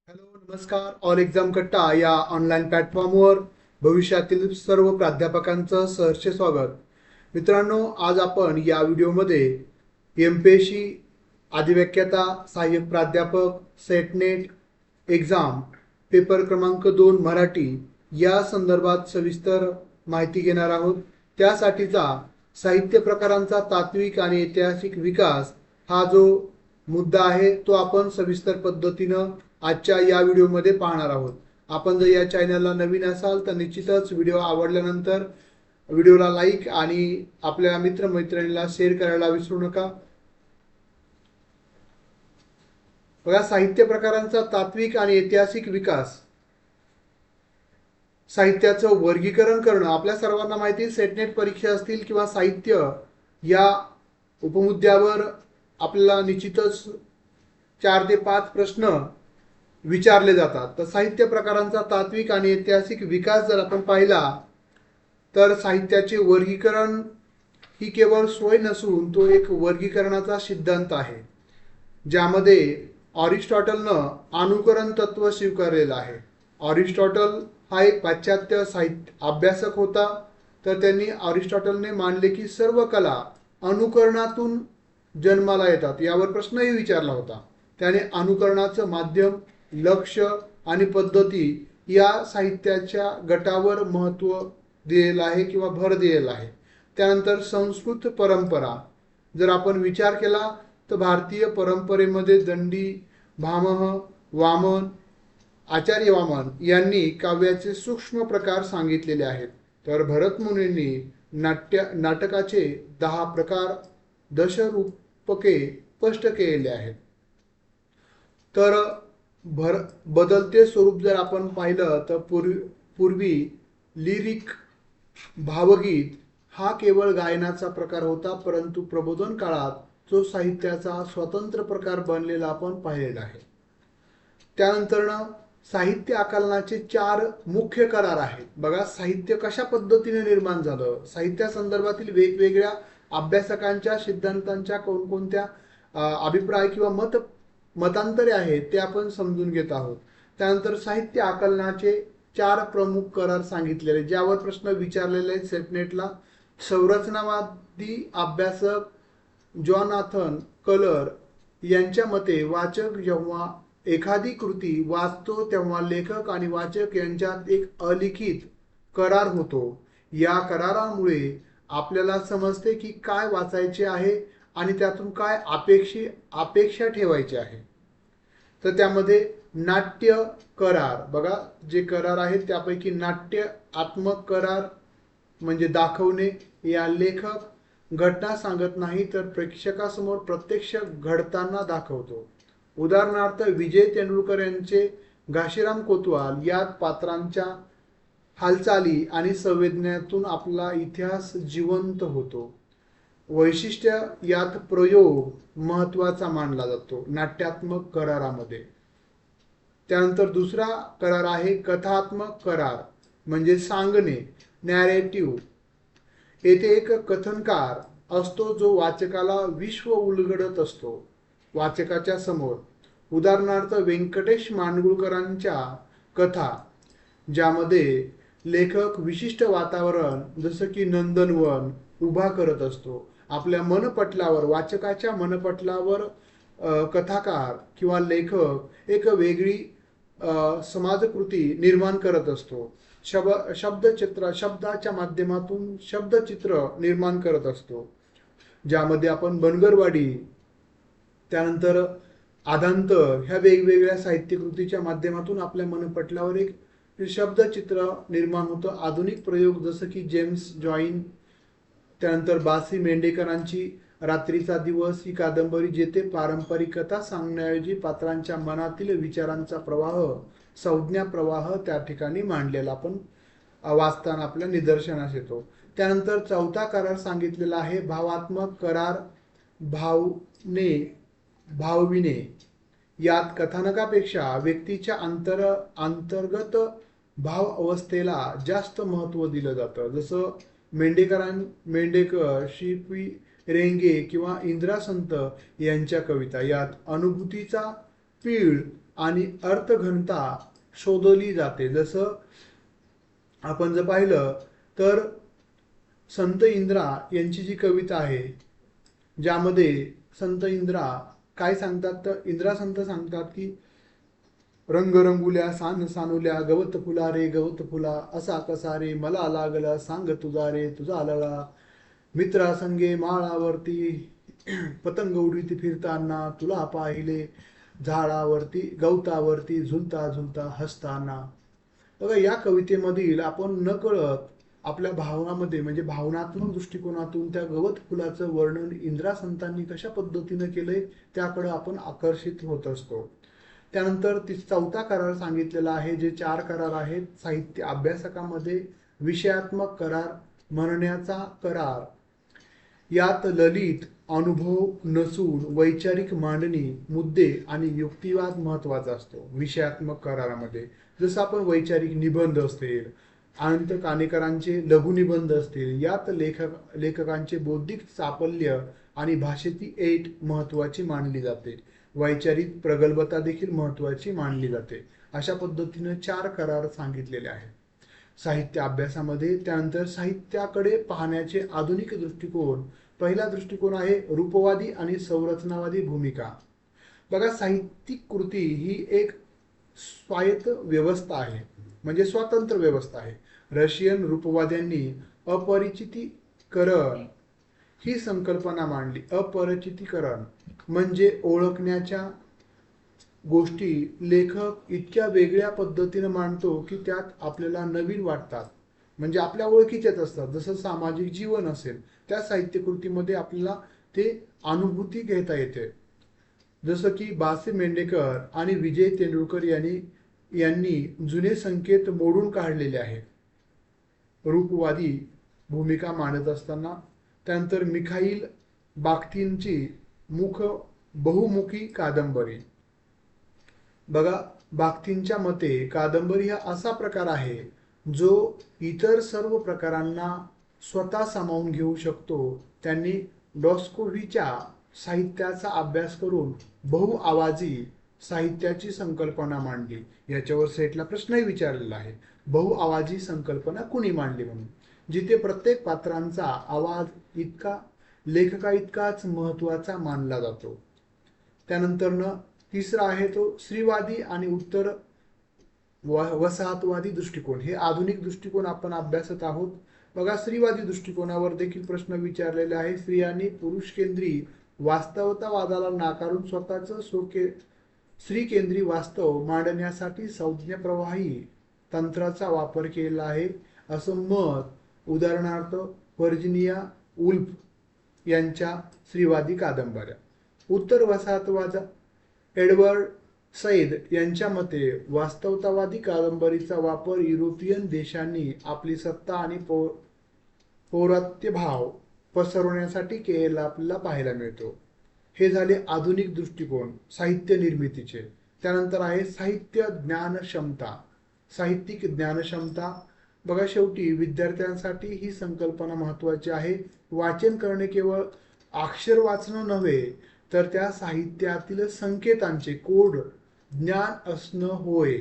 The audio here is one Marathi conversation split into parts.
हॅलो, नमस्कार. ऑल एक्झाम कट्टा या ऑनलाईन प्लॅटफॉर्मवर भविष्यातील सर्व प्राध्यापकांचं सहर्ष स्वागत. मित्रांनो, आज आपण या व्हिडिओमध्ये एमपीएससी अधिव्याख्याता, सहाय्यक प्राध्यापक, सेटनेट एक्झाम पेपर क्रमांक 2 मराठी या संदर्भात सविस्तर माहिती घेणार आहोत. त्यासाठीचा साहित्य प्रकारांचा तात्विक आणि ऐतिहासिक विकास हा जो मुद्दा आहे तो आपण सविस्तर पद्धतीनं आजच्या या व्हिडिओमध्ये पाहणार आहोत. आपण जर या चॅनलला नवीन असाल तर निश्चितच व्हिडिओ आवडल्यानंतर व्हिडिओला लाईक आणि आपल्या मित्रमैत्रिणींना शेअर करायला विसरू नका. बघा, साहित्य प्रकारांचा तात्विक आणि ऐतिहासिक विकास. साहित्याचं वर्गीकरण करणं आपल्या सर्वांना माहिती. सेटनेट परीक्षा असतील किंवा साहित्य या उपमुद्द्यावर आपल्याला निश्चितच 4 ते 5 प्रश्न विचारले जातात. तर साहित्य प्रकारांचा तात्विक आणि ऐतिहासिक विकास जर आपण पाहिला तर साहित्याचे वर्गीकरण ही केवळ सोय नसून तो एक वर्गीकरणाचा सिद्धांत आहे, ज्यामध्ये ऑरिस्टॉटलनं अनुकरण तत्व स्वीकारलेलं आहे. ऑरिस्टॉटल हा एक पाश्चात्य साहित्य अभ्यासक होता. तर त्यांनी ऑरिस्टॉटलने मानले की सर्व कला अनुकरणातून जन्माला येतात. यावर प्रश्नही विचारला होता. त्याने अनुकरणाचं माध्यम, लक्ष आणि पद्धती या साहित्याच्या गटावर महत्त्व दिलेलं आहे किंवा भर दिलेला आहे. त्यानंतर संस्कृत परंपरा जर आपण विचार केला तर भारतीय परंपरेमध्ये दंडी, भामह, वामन, आचार्य वामन यांनी काव्याचे सूक्ष्म प्रकार सांगितलेले आहेत. तर भरतमुनींनी नाटकाचे 10 प्रकार, दशरूपके स्पष्ट केलेले आहेत. तर बदलते स्वरूप जर आपण पाहिलं तर पूर्वी लिरिक, भावगीत हा केवळ गायनाचा प्रकार होता, परंतु प्रबोधन काळात जो साहित्याचा स्वतंत्र प्रकार बनलेला आपण पाहिलेला आहे. त्यानंतरनं साहित्य आकलनाचे 4 मुख्य करार आहेत. बघा, साहित्य कशा पद्धतीने निर्माण झालं, साहित्यासंदर्भातील वेगवेगळ्या अभ्यासकांच्या सिद्धांतांच्या कोणकोणत्या अभिप्राय किंवा मतांतरे आहेत ते आपण समजून घेत आहोत. त्यानंतर साहित्य आकलनाचे 4 प्रमुख करार सांगितलेले, ज्यावर प्रश्न विचारलेले आहेत सेटनेटला. संरचनावादी अभ्यासक जॉनाथन कलर यांच्या मते वाचक जेव्हा एखादी कृती वाचतो तेव्हा लेखक आणि वाचक यांच्यात एक अलिखित करार होतो. या करारामुळे आपल्याला समजते की काय वाचायचे आहे आणि त्यातून काय अपेक्षा ठेवायची आहे. तर त्यामध्ये नाट्य करार, बघा जे करार आहेत त्यापैकी नाट्यात्मक करार म्हणजे दाखवणे. या लेखक घटना सांगत नाही तर प्रेक्षकासमोर प्रत्यक्ष घडताना दाखवतो. उदाहरणार्थ विजय तेंडुलकर यांचे घाशीराम कोतवाल यात पात्रांच्या हालचाली आणि संवेदनेतून आपला इतिहास जिवंत होतो. वैशिष्ट्य यात प्रयोग महत्त्वाचा मानला जातो नाट्यात्मक करारामध्ये. त्यानंतर दुसरा करार आहे कथात्मक करार म्हणजे सांगणे, नॅरेटिव्ह. येथे एक कथनकार असतो जो वाचकाला विश्व उलगडत असतो वाचकाच्या समोर. उदाहरणार्थ व्यंकटेश माडगूळकरांच्या कथा, ज्यामध्ये लेखक विशिष्ट वातावरण जसं की नंदनवन उभा करत असतो. आपल्या मनपटलावर, वाचकाच्या मनपटलावर कथाकार किंवा लेखक एक वेगळी समाजकृती निर्माण करत असतो. शब्दाच्या माध्यमातून शब्दचित्र निर्माण करत असतो, ज्यामध्ये आपण बनगरवाडी, त्यानंतर आदांतर ह्या वेगवेगळ्या साहित्यकृतीच्या माध्यमातून आपल्या मनपटलावर एक शब्दचित्र निर्माण होतं. आधुनिक प्रयोग जसं की जेम्स जॉईन, त्यानंतर बासी मेंढेकरांची रात्रीचा दिवस ही कादंबरी, जेथे पारंपरिक कथा सांगण्याऐवजी पात्रांच्या मनातील विचारांचा प्रवाह, संज्ञा प्रवाह त्या ठिकाणी मांडलेला आपण वाचताना आपल्या निदर्शनास येतो. त्यानंतर 4था करार सांगितलेला आहे भावात्मक करार, भावविने. यात कथानकापेक्षा व्यक्तीच्या अंतर्गत भाव अवस्थेला जास्त महत्त्व दिलं जातं. जसं मेंढेकर, शिपी रेंगे किंवा इंदिरा संत यांच्या कविता. यात अनुभूतीचा पीळ आणि अर्थघनता शोधली जाते. जसं आपण जर पाहिलं तर संत इंद्रा यांची जी कविता आहे, ज्यामध्ये संत इंद्रा काय सांगतात, तर इंद्रा संत सांगतात की रंग रंगुल्या सान सानुल्या गवत फुला रे गवत फुला, असा कसा रे मला लागला सांग तुझा रे तुझा लळा, मित्रा संगे माळावरती पतंग उडीत फिरताना, तुला पाहिले झाडावरती गवतावरती झुलता झुलता हसताना. बघा, या कवितेमधील आपण नकळत आपल्या भावनामध्ये म्हणजे भावनात्मक दृष्टिकोनातून त्या गवत फुलाचं वर्णन इंदिरा संतांनी कशा पद्धतीनं केलंय त्याकडे आपण आकर्षित होत असतो. त्यानंतर चौथा करार सांगितलेला आहे, जे 4 करार आहेत साहित्य अभ्यासकामध्ये. विषयात्मक करार, म्हणण्याचा करार, यात ललित अनुभव नसून वैचारिक मांडणी, मुद्दे आणि युक्तिवाद महत्वाचा असतो विषयात्मक करारामध्ये. जसं आपण वैचारिक निबंध असतील, अनंत काणेकरांचे लघुनिबंध असतील, यात लेखकांचे बौद्धिक चापल्य आणि भाषेची ऐट महत्वाची मानली जाते. वैचारिक प्रगल्भता देखील महत्वाची मानली जाते. अशा पद्धतीने 4 करार सांगितलेले आहेत साहित्य अभ्यासामध्ये. त्यानंतर साहित्याकडे पाहण्याचे आधुनिक दृष्टिकोन. पहिला दृष्टिकोन आहे रूपवादी आणि संरचनावादी भूमिका. बघा, साहित्यिक कृती ही एक स्वायत्त व्यवस्था आहे, म्हणजे स्वतंत्र व्यवस्था आहे. रशियन रूपवाद्यांनी अपरिचितीकरण ही संकल्पना मांडली. अपरिचितीकरण म्हणजे ओळखण्याच्या गोष्टी लेखक इतक्या वेगळ्या पद्धतीने मांडतो की त्यात आपल्याला नवीन वाटतात, म्हणजे आपल्या ओळखीच्याच असतात. जसं सामाजिक जीवन असेल, त्या साहित्यकृतीमध्ये आपल्याला ते अनुभूती घेता येते. जसं की बासे मेंढेकर आणि विजय तेंडुलकर यांनी जुने संकेत मोडून काढलेले आहेत रूपवादी भूमिका मांडत असताना. त्यानंतर मिखाईल बाख्तींची बहुमुखी कादंबरी. बघा, बाख्तींच्या मते कादंबरी हा असा प्रकार आहे जो इतर सर्व प्रकारांना स्वतः सामावून घेऊ शकतो. त्यांनी डॉस्कोव्हीच्या साहित्याचा अभ्यास करून बहुआवाजी साहित्याची संकल्पना मांडली. याच्यावर सेटला प्रश्नही विचारलेला आहे, बहुआवाजी संकल्पना कुणी मांडली म्हणून, जिथे प्रत्येक पात्रांचा आवाज लेखका इतकाच महत्वाचा मानला जातो. त्यानंतर तिसरा आहे तो स्त्रीवादी आणि उत्तर वसाहतवादी दृष्टिकोन. हे आधुनिक दृष्टिकोन आपण अभ्यासत आहोत. बघा, स्त्रीवादी दृष्टिकोनावर देखील प्रश्न विचारलेले आहे. स्त्रियांनी पुरुष केंद्री वास्तवतावादाला नाकारून स्वतःच स्त्री केंद्री वास्तव मांडण्यासाठी संज्ञाप्रवाही तंत्राचा वापर केला आहे, असं मत उदाहरणार्थ व्हर्जिनिया वुल्फ यांच्या स्त्रीवादी कादंबऱ्या. उत्तर वसाहतवाद एडवर्ड सैद यांच्या मते वास्तवतावादी कादंबरीचा वापर युरोपियन देशांनी आपली सत्ता आणि पौरात्यभाव पसरवण्यासाठी केलेला आपल्याला पाहायला मिळतो. हे झाले आधुनिक दृष्टिकोन साहित्य निर्मितीचे. त्यानंतर आहे साहित्य ज्ञानक्षमता. साहित्यिक ज्ञानक्षमता. बघा, शेवटी विद्यार्थ्यांसाठी ही संकल्पना महत्वाची आहे. वाचन करणे केवळ अक्षर वाचणं नव्हे, तर त्या साहित्यातील संकेतांचे कोड ज्ञान असणं होय.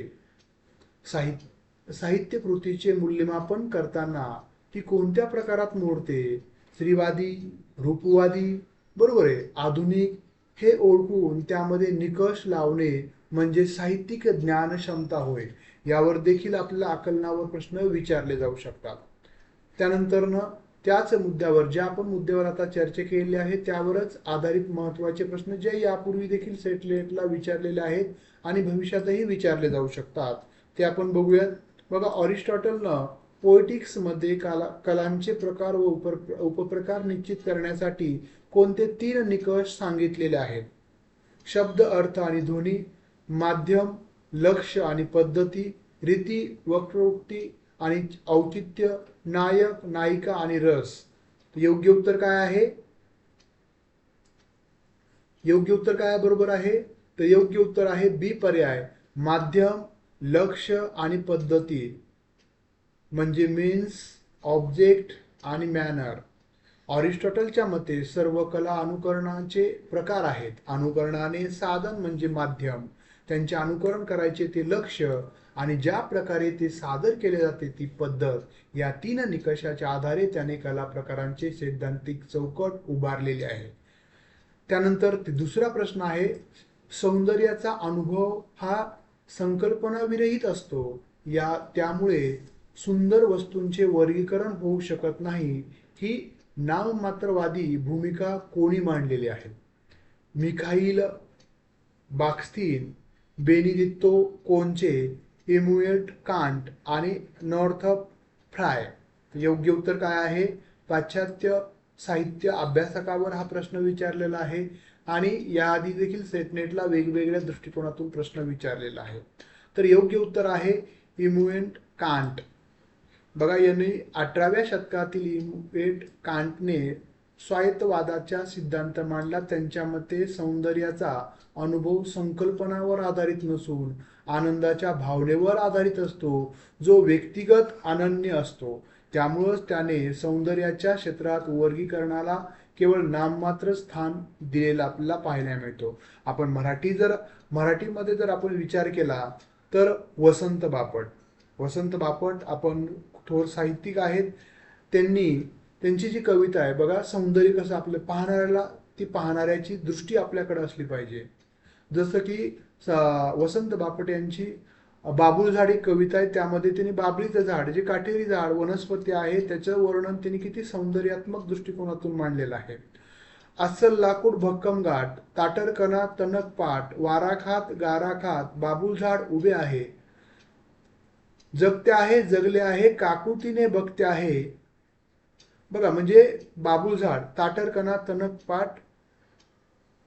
साहित्य कृतीचे मूल्यमापन करताना ती कोणत्या प्रकारात मोडते, स्त्रीवादी, रूपवादी, बरोबर आहे, आधुनिक, हे ओळखून त्यामध्ये निकष लावणे म्हणजे साहित्यिक ज्ञानक्षमता होय. यावर देखील आपल्याला आकलनावर प्रश्न विचारले जाऊ शकतात. त्यानंतर त्याच मुद्द्यावर, ज्या आपण मुद्द्यावर आता चर्चा केलेली आहे त्यावरच आधारित महत्वाचे प्रश्न जे यापूर्वी देखील सेटलेटला विचारलेले आहेत आणि भविष्यातही विचारले जाऊ शकतात ते आपण बघूयात. बघा, अरिस्टॉटलनं पोएटिक्स मध्ये कलांचे प्रकार व उपप्रकार निश्चित करण्यासाठी कोणते 3 निकष सांगितलेले आहेत. शब्द, अर्थ आणि ध्वनी, माध्यम, लक्ष आणि पद्धती, रीती, वक्रोक्ती आणि औचित्य, नायक, नायिका आणि रस. योग्य उत्तर काय आहे? योग्य उत्तर काय बरोबर आहे? तर योग्य उत्तर आहे बी पर्याय. माध्यम, लक्ष आणि पद्धती म्हणजे मीन्स, ऑब्जेक्ट आणि मॅनर. अरिस्टॉटलच्या मते सर्व कला अनुकरणाचे प्रकार आहेत. अनुकरणाने साधन म्हणजे माध्यम, त्यांचे अनुकरण करायचे ते लक्ष्य आणि ज्या प्रकारे ते सादर केले जाते ती पद्धत, या 3 निकषाच्या आधारे त्याने कला प्रकारांचे सैद्धांतिक चौकट उभारलेले आहे. त्यानंतर दुसरा प्रश्न आहे, सौंदर्याचा अनुभव हा संकल्पनाविरहित असतो, त्यामुळे सुंदर वस्तूंचे वर्गीकरण होऊ शकत नाही, ही नाममात्रवादी भूमिका कोणी मांडलेली आहे? मिखाईल बाक्स्तीन, बेनिदित्तो कोंचे, इमॅन्युएल कांट आणि नॉर्थप फ्राय. योग्य उत्तर काय आहे? पाश्चात्य साहित्य अभ्यासकावर हा प्रश्न विचारलेला आहे आणि याआधी देखील सेटनेटला वेगवेगळ्या दृष्टिकोनातून प्रश्न विचारलेला आहे. तर योग्य उत्तर आहे इमॅन्युएल कांट. बघा, यांनी 18व्या शतकातील इमॅन्युएल कांटने स्वायत्तवादाचा सिद्धांत मांडला. त्यांच्या मते सौंदर्याचा अनुभव संकल्पनावर आधारित नसून आनंदाच्या भावनेवर आधारित असतो, जो व्यक्तिगत अनन्य असतो. त्यामुळेच त्याने सौंदर्याच्या क्षेत्रात वर्गीकरणाला केवळ नाममात्र स्थान दिलेला आपल्याला पाहायला मिळतो. आपण मराठीमध्ये जर आपण विचार केला तर वसंत बापट आपण थोर साहित्यिक आहेत. त्यांची जी कविता आहे बघा, सौंदर्य कसं आपलं पाहणाऱ्याची दृष्टी आपल्याकडे असली पाहिजे. जसं की वसंत बापट यांची बाबुल झाड एक कविता आहे, त्यामध्ये त्यांनी बाबळीचं झाड, जे काटेरी झाड वनस्पती आहे, त्याचं वर्णन त्यांनी किती सौंदर्यात्मक दृष्टिकोनातून मांडलेलं आहे. अस्सल लाकूड भक्कम गाठ, ताटरकणा तणक पाट, वारा खात गारा खात बाबुल झाड उभे आहे, जगते आहे जगले आहे काकुतीने बघते आहे. बघा, म्हणजे बाबुल झाड, ताटरकणा तणक पाट,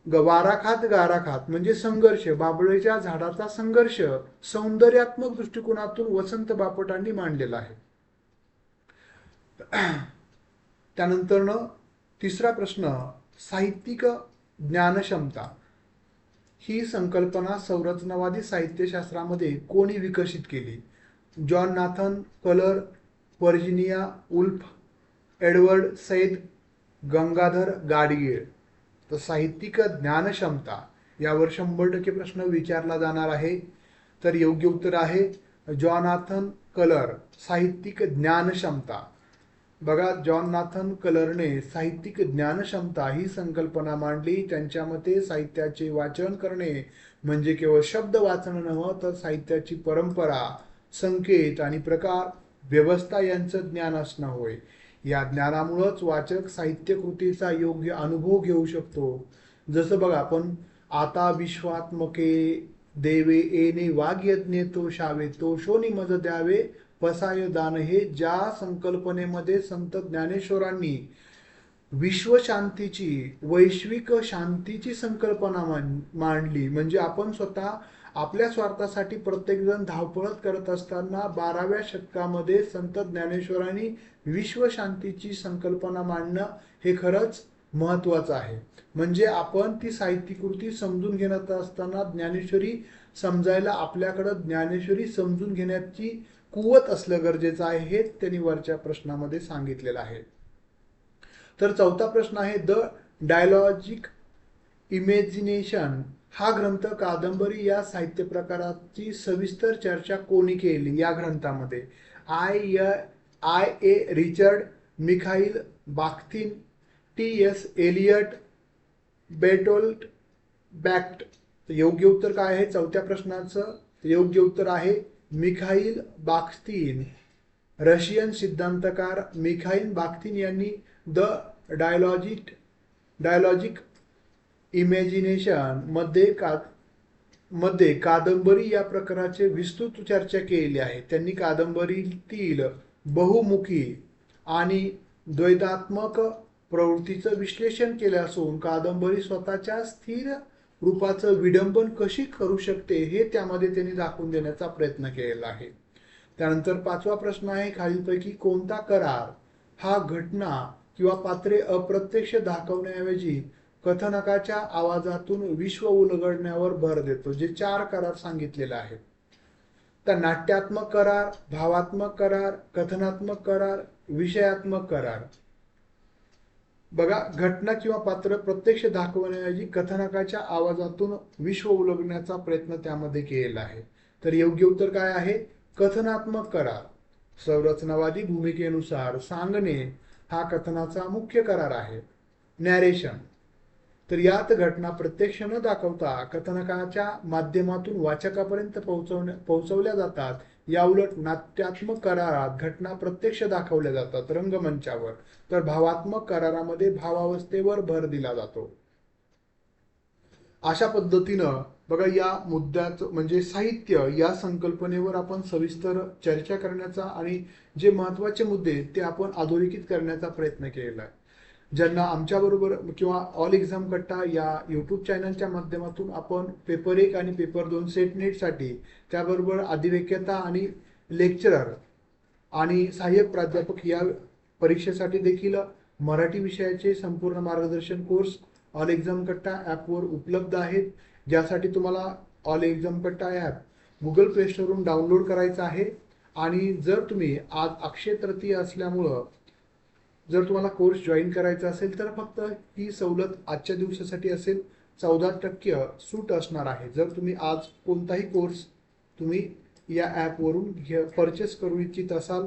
वारा खात गारा खात म्हणजे संघर्ष, बाबळीच्या झाडाचा संघर्ष सौंदर्यात्मक दृष्टिकोनातून वसंत बापटांनी मांडलेला आहे. त्यानंतर तिसरा प्रश्न, साहित्यिक ज्ञानक्षमता ही संकल्पना संरचनावादी साहित्यशास्त्रामध्ये कोणी विकसित केली? Jonathan Culler, Virginia Woolf, Edward Said, Gangadhar Gadgil. तर साहित्यिक ज्ञानक्षमता यावर 100% प्रश्न विचारला जाणार आहे. तर योग्य उत्तर आहे जॉनाथन कलर, साहित्यिक ज्ञानक्षमता. बघा, जॉनाथन कलरने साहित्यिक ज्ञानक्षमता ही संकल्पना मांडली. त्यांच्या मते साहित्याचे वाचन करणे म्हणजे केवळ शब्द वाचन नव्हे, तर साहित्याची परंपरा, संकेत आणि प्रकार, व्यवस्था यांचं ज्ञान असणं होय. या ज्ञानामुळेच वाचक साहित्य कृतीचा योग्य अनुभव घेऊ शकतो. जसं बघा, आपण आता विश्वात्मके देवे येणे वाग्यज्ञे तो शावे, तो शोनी मज द्यावे पसाय दान, हे ज्या संकल्पनेमध्ये संत ज्ञानेश्वरांनी विश्वशांतीची, वैश्विक शांतीची संकल्पना मांडली. म्हणजे आपण स्वतः आपल्या स्वार्थासाठी प्रत्येकजण धावपळत करत असताना 12व्या शतकामध्ये संत ज्ञानेश्वरांनी विश्वशांतीची संकल्पना मांडणं हे खरंच महत्वाचं आहे. म्हणजे आपण ती साहित्यकृती समजून घेत असताना ज्ञानेश्वरी समजायला आपल्याकडं ज्ञानेश्वरी समजून घेण्याची कुवत असलं गरजेचं आहे, हे त्यांनी वरच्या प्रश्नामध्ये सांगितलेलं आहे. तर चौथा प्रश्न आहे, द डायलॉजिक इमॅजिनेशन हा ग्रंथ कादंबरी या साहित्य प्रकाराची सविस्तर चर्चा कोणी केली? या ग्रंथामध्ये I A Richard, Mikhail Bakhtin, T S. Eliot, Bertolt Brecht. योग्य उत्तर काय आहे चौथ्या प्रश्नाचं? योग्य उत्तर आहे मिखाईल बाख्तीन. रशियन सिद्धांतकार मिखाईल बाख्तीन यांनी द डायलॉजिक इमॅजिनेशन मध्ये कादंबरी या प्रकाराचे विस्तृत चर्चा केली आहे. त्यांनी कादंबरीतील बहुमुखी आणि द्वैतात्मक प्रवृत्तीचं विश्लेषण केले असून कादंबरी स्वतःच्या स्थिर रूपाचं विडंबन कशी करू शकते हे त्यामध्ये त्यांनी दाखवून देण्याचा प्रयत्न केलेला आहे. त्यानंतर पाचवा प्रश्न आहे, खालीलपैकी कोणता करार हा घटना किंवा पात्रे अप्रत्यक्ष दाखवण्याऐवजी कथनकाच्या आवाजातून विश्व उलगडण्यावर भर देतो? जे 4 करार सांगितलेले आहेत. तर नाट्यात्मक करार, भावात्मक करार, कथनात्मक करार, विषयात्मक करार. बघा, घटना किंवा पात्र प्रत्यक्ष दाखवण्याऐवजी कथानकाच्या आवाजातून विश्व उलगण्याचा प्रयत्न त्यामध्ये केलेला आहे. तर योग्य उत्तर काय आहे? कथनात्मक करार. संरचनावादी भूमिकेनुसार सांगणे हा कथनाचा मुख्य करार आहे. नॅरेशन. तर यात घटना प्रत्यक्ष न दाखवता कथनकाच्या माध्यमातून वाचकापर्यंत पोहोचवल्या जातात. याउलट नाट्यात्मक करारात घटना प्रत्यक्ष दाखवल्या जातात रंगमंचावर. तर भावात्मक करारामध्ये भावावस्थेवर भर दिला जातो. अशा पद्धतीनं बघा, या मुद्द्यात म्हणजे साहित्य या संकल्पनेवर आपण सविस्तर चर्चा करण्याचा आणि जे महत्वाचे मुद्दे ते आपण अधोरेखित करण्याचा प्रयत्न केलेला आहे. ज्यांना आमच्याबरोबर किंवा ऑल एक्झाम कट्टा या यूट्यूब चॅनलच्या माध्यमातून आपण पेपर 1 आणि पेपर 2 सेट नेटसाठी, त्याबरोबर अधिवेक्यता आणि लेक्चरर आणि सहाय्यक प्राध्यापक या परीक्षेसाठी देखील मराठी विषयाचे संपूर्ण मार्गदर्शन कोर्स ऑल एक्झाम कट्टा ॲपवर उपलब्ध आहेत. ज्यासाठी तुम्हाला ऑल एक्झाम कट्टा ॲप गुगल प्ले स्टोरवरून डाउनलोड करायचा आहे. आणि जर तुम्ही आज अक्षय तृतीया असल्यामुळं जर तुम्हाला कोर्स जॉईन करायचा असेल तर फक्त ही सवलत आजच्या दिवसासाठी असेल. 14% सूट असणार आहे. जर तुम्ही आज कोणताही कोर्स तुम्ही या ॲपवरून परचेस करू इच्छित असाल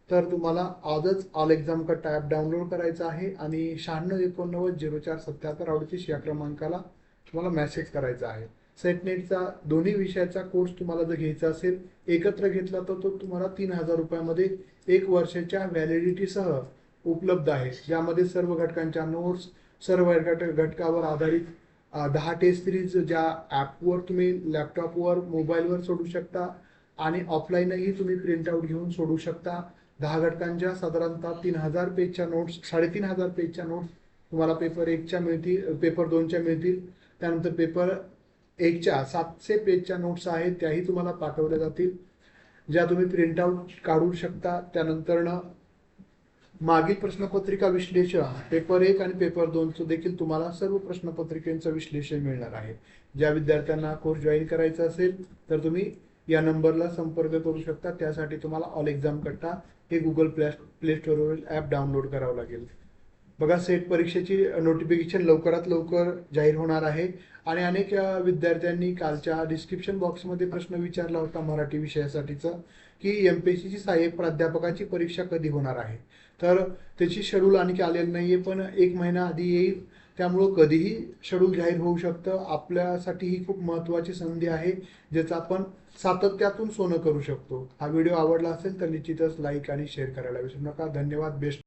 तर तुम्हाला आजच ऑल एक्झाम कट्टा ॲप डाउनलोड करायचा आहे आणि 96890477 38 या क्रमांकाला तुम्हाला मेसेज करायचा आहे. सेटनेटचा दोन्ही विषयाचा कोर्स तुम्हाला जर घ्यायचा असेल एकत्र घेतला तर तो तुम्हाला 3000 रुपयामध्ये 1 वर्षाच्या व्हॅलिडिटीसह उपलब्ध आहे. ज्यामध्ये सर्व घटकांच्या नोट्स, सर्व घटकावर आधारित 10 टेस्ट सिरीज ज्या ॲपवर तुम्ही लॅपटॉपवर मोबाईलवर सोडू शकता आणि ऑफलाईनही तुम्ही प्रिंटआउट घेऊन सोडू शकता. 10 घटकांच्या साधारणतः 3000 पेजच्या नोट्स, 3500 पेजच्या नोट्स तुम्हाला पेपर 1च्या मिळतील, पेपर 2च्या मिळतील. त्यानंतर पेपर 1च्या 700 पेजच्या नोट्स आहेत त्याही तुम्हाला पाठवल्या जातील, ज्या तुम्ही प्रिंटआउट काढू शकता. त्यानंतर मागील प्रश्नपत्रिका विश्लेषण पेपर 1 आणि पेपर 2चं देखील तुम्हाला सर्व प्रश्नपत्रिकेचं विश्लेषण मिळणार आहे. ज्या विद्यार्थ्यांना कोर्स जॉईन करायचा असेल तर तुम्ही या नंबरला संपर्क करू शकता. त्यासाठी तुम्हाला ऑल एक्झाम कट्टा हे गुगल प्ले स्टोरवरील ॲप डाउनलोड करावं लागेल. बघा, सेट परीक्षेची नोटिफिकेशन लवकरात लवकर जाहीर होणार आहे. आणि अनेक विद्यार्थ्यांनी कालच्या डिस्क्रिप्शन बॉक्समध्ये प्रश्न विचारला होता मराठी विषयासाठीचा की MPSCची सहाय्यक प्राध्यापकाची परीक्षा कधी होणार आहे. तर त्याची शेड्यूल आणखी आलेलं नाहीये, पण 1 महिना आधी येईल. त्यामुळं कधीही शेड्यूल जाहीर होऊ शकतं. आपल्यासाठी ही खूप महत्त्वाची संधी आहे ज्याचं आपण सातत्यातून सोनं करू शकतो. हा व्हिडिओ आवडला असेल तर निश्चितच लाईक आणि शेअर करायला विसरू नका. धन्यवाद. बेस्ट.